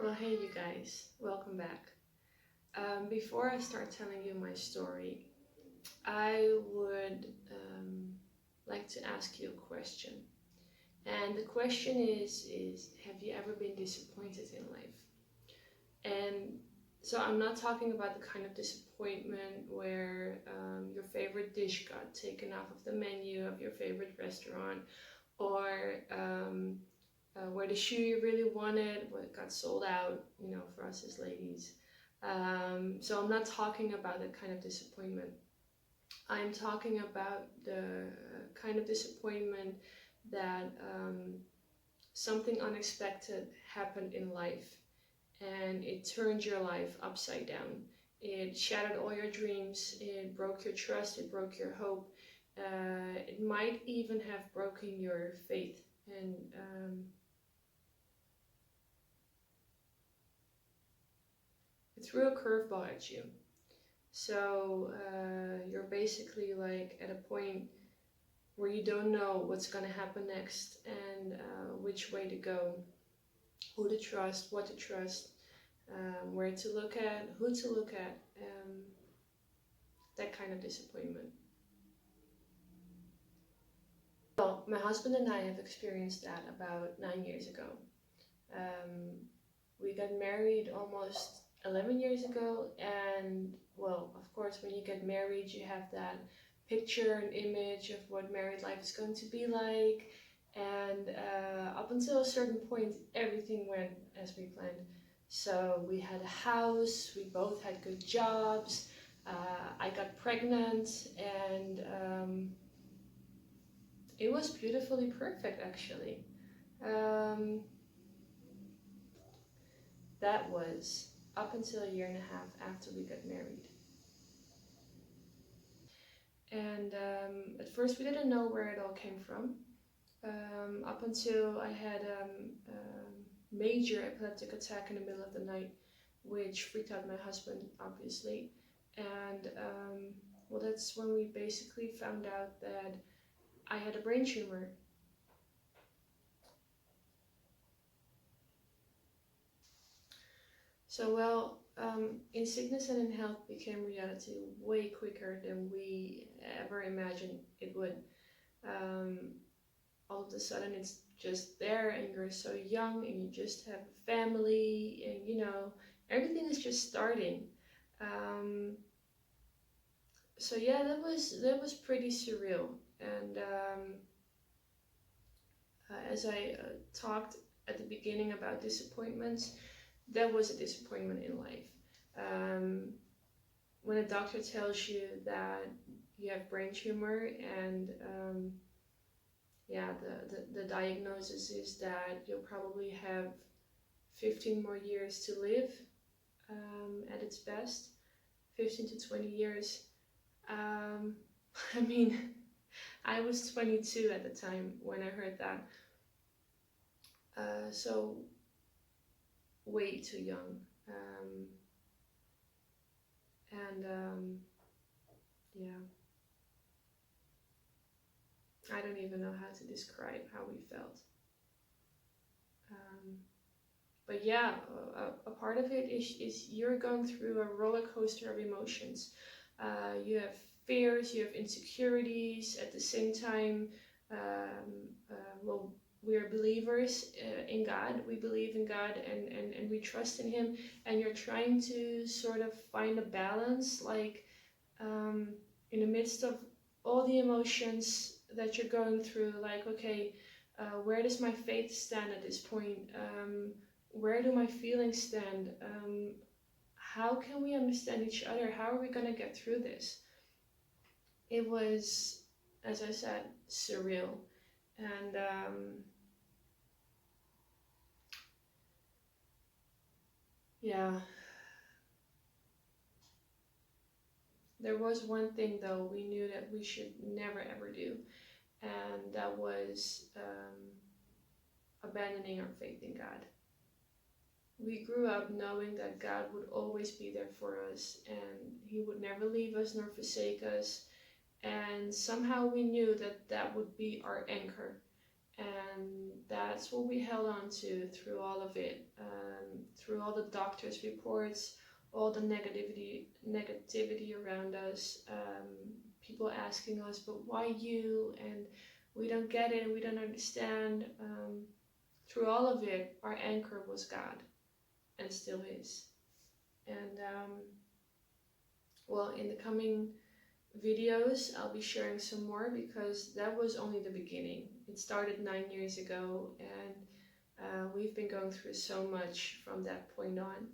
Well, hey, you guys, welcome back. Before I start telling you my story, I would like to ask you a question. And the question is have you ever been disappointed in life? And so I'm not talking about the kind of disappointment where your favorite dish got taken off of the menu of your favorite restaurant, or where the shoe you really wanted got sold out, for us as ladies. So I'm not talking about that kind of disappointment. I'm talking about the kind of disappointment that something unexpected happened in life and it turned your life upside down. It shattered all your dreams, it broke your trust, it broke your hope. It might even have broken your faith. And it threw a curveball at you. So you're basically like at a point where you don't know what's going to happen next and which way to go, who to trust, what to trust, where to look at, who to look at, that kind of disappointment. Well, my husband and I have experienced that about 9 years ago. We got married almost 11 years ago, and well, of course, when you get married, you have that picture and image of what married life is going to be like, and up until a certain point, everything went as we planned. So we had a house, we both had good jobs, I got pregnant, and it was beautifully perfect, actually. That was up until a year and a half after we got married. And at first we didn't know where it all came from. Up until I had a major epileptic attack in the middle of the night, which freaked out my husband, obviously. And well, that's when we basically found out that I had a brain tumor. So, well, in sickness and in health became reality way quicker than we ever imagined it would. All of a sudden, it's just there, and you're so young, and you just have a family, and everything is just starting. So yeah, that was pretty surreal. And as I talked at the beginning about disappointments, that was a disappointment in life. When a doctor tells you that you have brain tumor, and the diagnosis is that you'll probably have 15 more years to live, at its best, 15 to 20 years. I mean, I was 22 at the time when I heard that. So way too young. Yeah, I don't even know how to describe how we felt. But yeah, a part of it is you're going through a roller coaster of emotions. You have fears, you have insecurities. At the same time, well, we are believers in God. We believe in God, and we trust in Him. And you're trying to sort of find a balance, like in the midst of all the emotions that you're going through. Like, okay, where does my faith stand at this point? Where do my feelings stand? How can we understand each other? How are we going to get through this? It was, as I said, surreal. And yeah, there was one thing though we knew that we should never ever do, and that was abandoning our faith in God. We grew up knowing that God would always be there for us, and He would never leave us nor forsake us. And somehow we knew that that would be our anchor. And that's what we held on to through all of it, through all the doctor's reports, all the negativity around us, people asking us, but why you? And we don't get it, we don't understand. Through all of it, our anchor was God, and still is. And well, in the coming videos I'll be sharing some more, because that was only the beginning. It started 9 years ago, and we've been going through so much from that point on.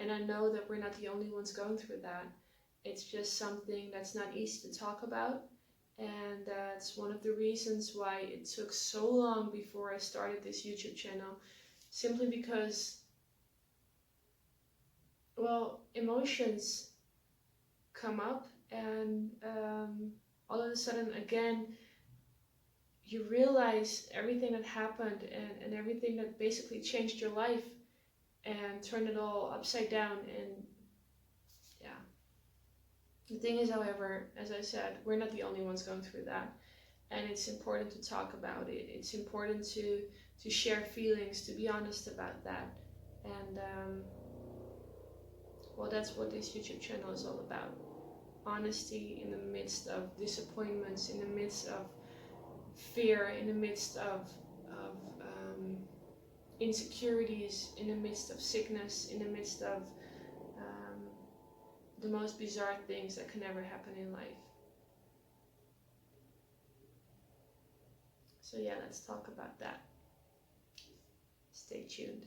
And I know that we're not the only ones going through that. It's just something that's not easy to talk about, and that's one of the reasons why it took so long before I started this YouTube channel, simply because, well, emotions come up, and all of a sudden again you realize everything that happened, and everything that basically changed your life and turned it all upside down. And yeah, the thing is, however, as I said, we're not the only ones going through that, and it's important to talk about it. It's important to share feelings, to be honest about that. And well, that's what this YouTube channel is all about. Honesty in the midst of disappointments, in the midst of fear, in the midst of insecurities, in the midst of sickness, in the midst of the most bizarre things that can ever happen in life. So yeah, let's talk about that. Stay tuned.